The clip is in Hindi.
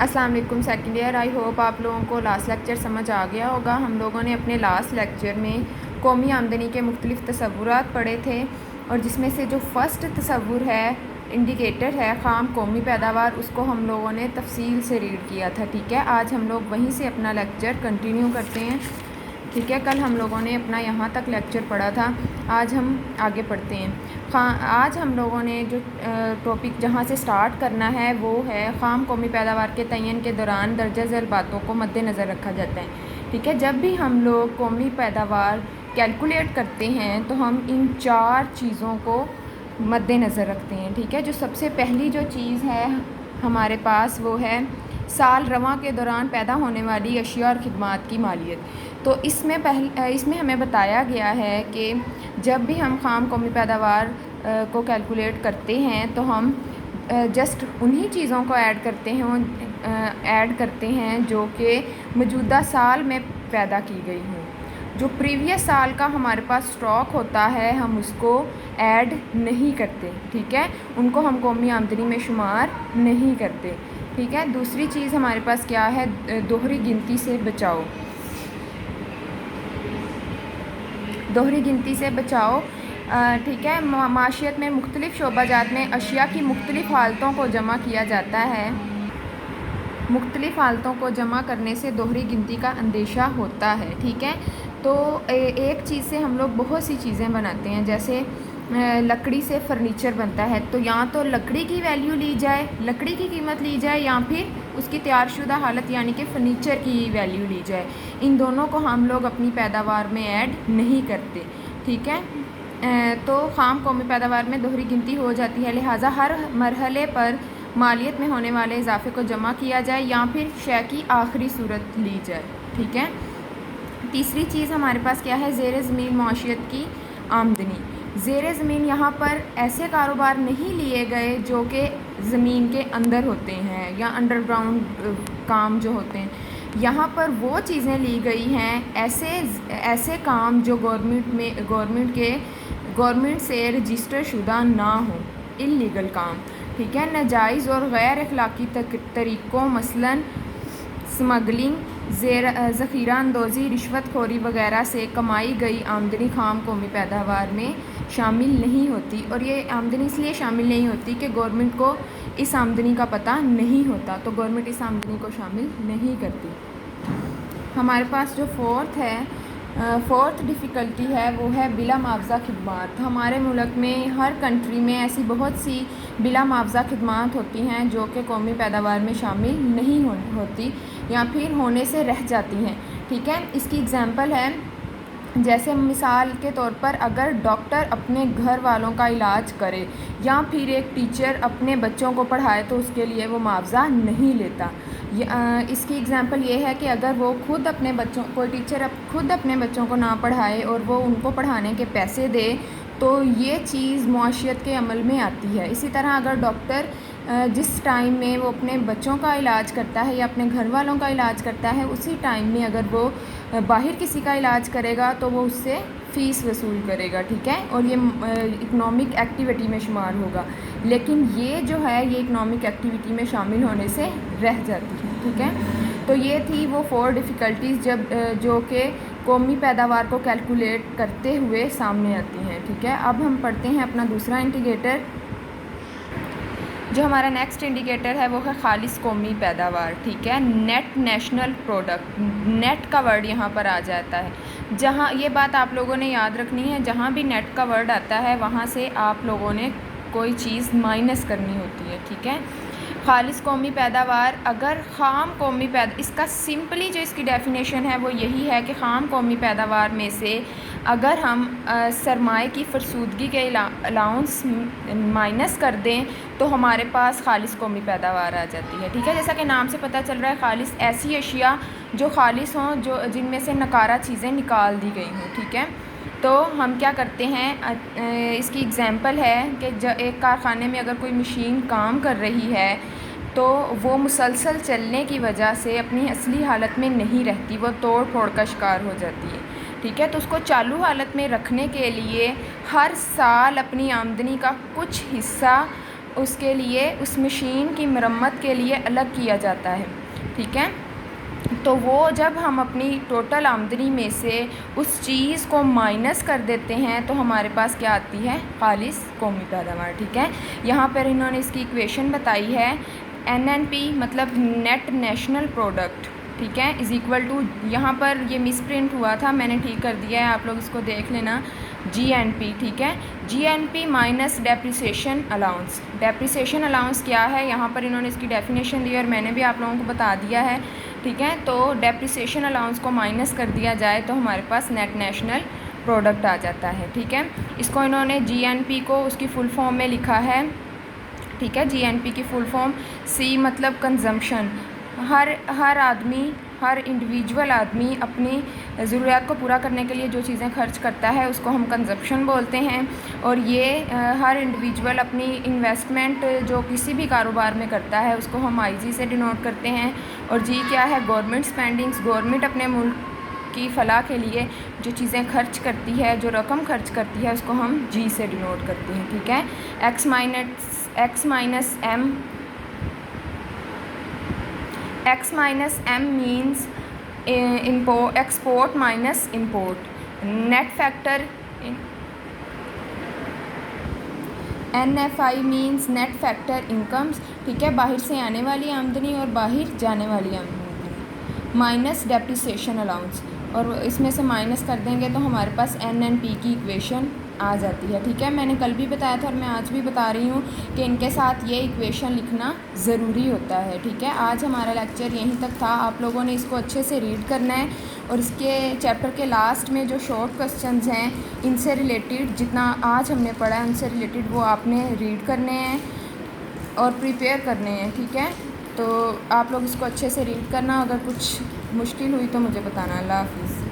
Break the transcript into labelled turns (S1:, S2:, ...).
S1: अस्सलाम वालेकुम सेकंड ईयर। आई होप आप लोगों को लास्ट लेक्चर समझ आ गया होगा। हम लोगों ने अपने लास्ट लेक्चर में कौमी आमदनी के मुख्तलिफ़ तसव्वुरात पढ़े थे और जिसमें से जो फ़र्स्ट तसव्वुर है, इंडिकेटर है ख़ाम कौमी पैदावार, उसको हम लोगों ने तफसील से रीड किया था। ठीक है, आज हम लोग वहीं से अपना लेक्चर कंटिन्यू करते हैं। ठीक है, कल हम लोगों ने अपना यहाँ तक लेक्चर पढ़ा था, आज हम आगे पढ़ते हैं। आज हम लोगों ने जो टॉपिक जहाँ से स्टार्ट करना है वो है ख़ाम कौमी पैदावार के तयन के दौरान दर्जा झेल बातों को मद्देनज़र रखा जाता है। ठीक है, जब भी हम लोग कौमी पैदावार कैलकुलेट करते हैं तो हम इन 4 चीज़ों को मद्देनज़र रखते हैं। ठीक है, जो सबसे पहली जो चीज़ है हमारे पास वो है साल रवां के दौरान पैदा होने वाली अशिया और खिदमात की मालियत। तो इसमें हमें बताया गया है कि जब भी हम ख़ाम कौमी पैदावार को कैलकुलेट करते हैं तो हम जस्ट उन्हीं चीज़ों को ऐड करते हैं जो कि मौजूदा साल में पैदा की गई हों। जो प्रीवियस साल का हमारे पास स्टॉक होता है हम उसको ऐड नहीं करते। ठीक है, उनको हम कौमी आमदनी में शुमार नहीं करते। ठीक है, दूसरी चीज़ हमारे पास क्या है, दोहरी गिनती से बचाओ। दोहरी गिनती से बचाओ। ठीक है, माशियत में मुख्तलिफ़ शोबाजात में अशिया की मुख्तलिफ़ हालतों को जमा किया जाता है। मुख्तलिफ़ हालतों को जमा करने से दोहरी गिनती का अंदेशा होता है। ठीक है, तो एक चीज़ से हम लोग बहुत सी चीज़ें बनाते हैं, जैसे लकड़ी से फ़र्नीचर बनता है तो या तो लकड़ी की वैल्यू ली जाए, लकड़ी की कीमत ली जाए, या फिर उसकी तैयारशुदा हालत यानी कि फ़र्नीचर की वैल्यू ली जाए। इन दोनों को हम लोग अपनी पैदावार में ऐड नहीं करते। ठीक है, तो ख़ाम कौमी पैदावार में दोहरी गिनती हो जाती है, लिहाजा हर मरहले पर मालियत में होने वाले इजाफे को जमा किया जाए या फिर शय की आखिरी सूरत ली जाए। ठीक है, तीसरी चीज़ हमारे पास क्या है, ज़ेर ज़मीन मौशियत की आमदनी। ज़ेर ज़मीन यहाँ पर ऐसे कारोबार नहीं लिए गए जो कि ज़मीन के अंदर होते हैं या अंडरग्राउंड काम जो होते हैं। यहाँ पर वो चीज़ें ली गई हैं, ऐसे काम जो गवर्नमेंट से रजिस्टर शुदा ना हो, इल्लीगल काम। ठीक है, नाजायज़ और गैर अखलाकी तरीक़ों मसलन स्मगलिंग, ज़ख़ीरा अंदोज़ी, रिश्वतखोरी वगैरह से कमाई गई आमदनी ख़ाम कौमी पैदावार में शामिल नहीं होती। और ये आमदनी इसलिए शामिल नहीं होती कि गवर्नमेंट को इस आमदनी का पता नहीं होता, तो गवर्नमेंट इस आमदनी को शामिल नहीं करती। हमारे पास जो फोर्थ डिफ़िकल्टी है वो है बिला मुआवज़ा खिदमात। हमारे मुल्क में हर कंट्री में ऐसी बहुत सी बिला मुआवज़ा खिदमात होती हैं जो कि कौमी पैदावार में शामिल नहीं होती या फिर होने से रह जाती हैं। ठीक है, इसकी एग्ज़ाम्पल है, जैसे मिसाल के तौर पर अगर डॉक्टर अपने घर वालों का इलाज करे या फिर एक टीचर अपने बच्चों को पढ़ाए तो उसके लिए वो मुआवज़ा नहीं लेता। इसकी एग्ज़ाम्पल ये है कि अगर वो कोई टीचर खुद अपने बच्चों को ना पढ़ाए और वो उनको पढ़ाने के पैसे दे तो ये चीज़ मुआशियत के अमल में आती है। इसी तरह अगर डॉक्टर जिस टाइम में वो अपने बच्चों का इलाज करता है या अपने घर वालों का इलाज करता है, उसी टाइम में अगर वो बाहर किसी का इलाज करेगा तो वो उससे फ़ीस वसूल करेगा। ठीक है, और ये इकनॉमिक एक्टिविटी में शुमार होगा, लेकिन ये जो है ये इकनॉमिक एक्टिविटी में शामिल होने से रह जाती है। ठीक है, तो ये थी वो 4 डिफ़िकल्टीज़ जो कि कौमी पैदावार को कैलकुलेट करते हुए सामने आती हैं। ठीक है, अब हम पढ़ते हैं अपना दूसरा इंडिकेटर। जो हमारा नेक्स्ट इंडिकेटर है वो है खालिस कौमी पैदावार। ठीक है, नेट नेशनल प्रोडक्ट, नेट का वर्ड यहाँ पर आ जाता है। जहाँ ये बात आप लोगों ने याद रखनी है, जहाँ भी नेट का वर्ड आता है वहाँ से आप लोगों ने कोई चीज़ माइनस करनी होती है। ठीक है, खालिस कौमी पैदावार, अगर ख़ाम कौमी इसका सिंपली जो इसकी डेफिनेशन है वो यही है कि ख़ाम कौमी पैदावार में से अगर हम सरमाए की फरसूदगी के अलाउंस माइनस कर दें तो हमारे पास खालिस कौमी पैदावार आ जाती है। ठीक है, जैसा कि नाम से पता चल रहा है, खालिस ऐसी अशिया जो खालिस हों, जो जिनमें से नकारा चीज़ें निकाल दी गई हों। ठीक है, तो हम क्या करते हैं, इसकी एग्ज़ाम्पल है कि एक कारख़ाने में अगर कोई मशीन काम कर रही है तो वो मुसलसल चलने की वजह से अपनी असली हालत में नहीं रहती, वो तोड़ फोड़ का शिकार हो जाती है। ठीक है, तो उसको चालू हालत में रखने के लिए हर साल अपनी आमदनी का कुछ हिस्सा उसके लिए उस मशीन की मरम्मत के लिए अलग किया जाता है, ठीक है। तो वो जब हम अपनी टोटल आमदनी में से उस चीज़ को माइनस कर देते हैं तो हमारे पास क्या आती है, खालिस कौमी पैदावार, ठीक है। यहाँ पर इन्होंने इसकी इक्वेशन बताई है, NNP मतलब नेट नेशनल प्रोडक्ट, ठीक है, इज़ इक्वल टू, यहाँ पर ये मिस प्रिंट हुआ था, मैंने ठीक कर दिया है, आप लोग इसको देख लेना, GNP, ठीक है। GNP minus depreciation allowance. Depreciation allowance क्या है, यहाँ पर इन्होंने इसकी डेफिनेशन दी है और मैंने भी आप लोगों को बता दिया है, ठीक है। तो डेप्रिसिएशन अलाउंस को माइनस कर दिया जाए तो हमारे पास नेट नेशनल प्रोडक्ट आ जाता है, ठीक है। इसको इन्होंने GNP को उसकी फुल फॉर्म में लिखा है, ठीक है। GNP की फुल फॉर्म, C मतलब कंजम्पशन, हर आदमी, हर इंडिविजुअल आदमी अपनी ज़रूरियात को पूरा करने के लिए जो चीज़ें खर्च करता है उसको हम कंजप्शन बोलते हैं। और ये हर इंडिविजुअल अपनी इन्वेस्टमेंट जो किसी भी कारोबार में करता है उसको हम IG से डिनोट करते हैं। और G क्या है, गवर्नमेंट स्पेंडिंग्स, गवर्नमेंट अपने मुल्क की फलाह के लिए जो चीज़ें खर्च करती है, जो रकम खर्च करती है उसको हम G से डिनोट करते हैं, ठीक है। X minus M means export minus import. Net factor in NFI means net factor incomes, ठीक है, बाहर से आने वाली आमदनी और बाहर जाने वाली आमदनी, माइनस डेप्रिसिएशन अलाउंस, और इसमें से माइनस कर देंगे तो हमारे पास NNP की इक्वेशन आ जाती है, ठीक है। मैंने कल भी बताया था और मैं आज भी बता रही हूँ कि इनके साथ ये इक्वेशन लिखना ज़रूरी होता है, ठीक है। आज हमारा लेक्चर यहीं तक था, आप लोगों ने इसको अच्छे से रीड करना है और इसके चैप्टर के लास्ट में जो शॉर्ट क्वेश्चंस हैं इनसे रिलेटेड, जितना आज हमने पढ़ा है उनसे रिलेटेड वो आपने रीड करने हैं और प्रिपेयर करने हैं, ठीक है। तो आप लोग इसको अच्छे से रीड करना, अगर कुछ मुश्किल हुई तो मुझे बताना। अल्लाह हाफ़िज़।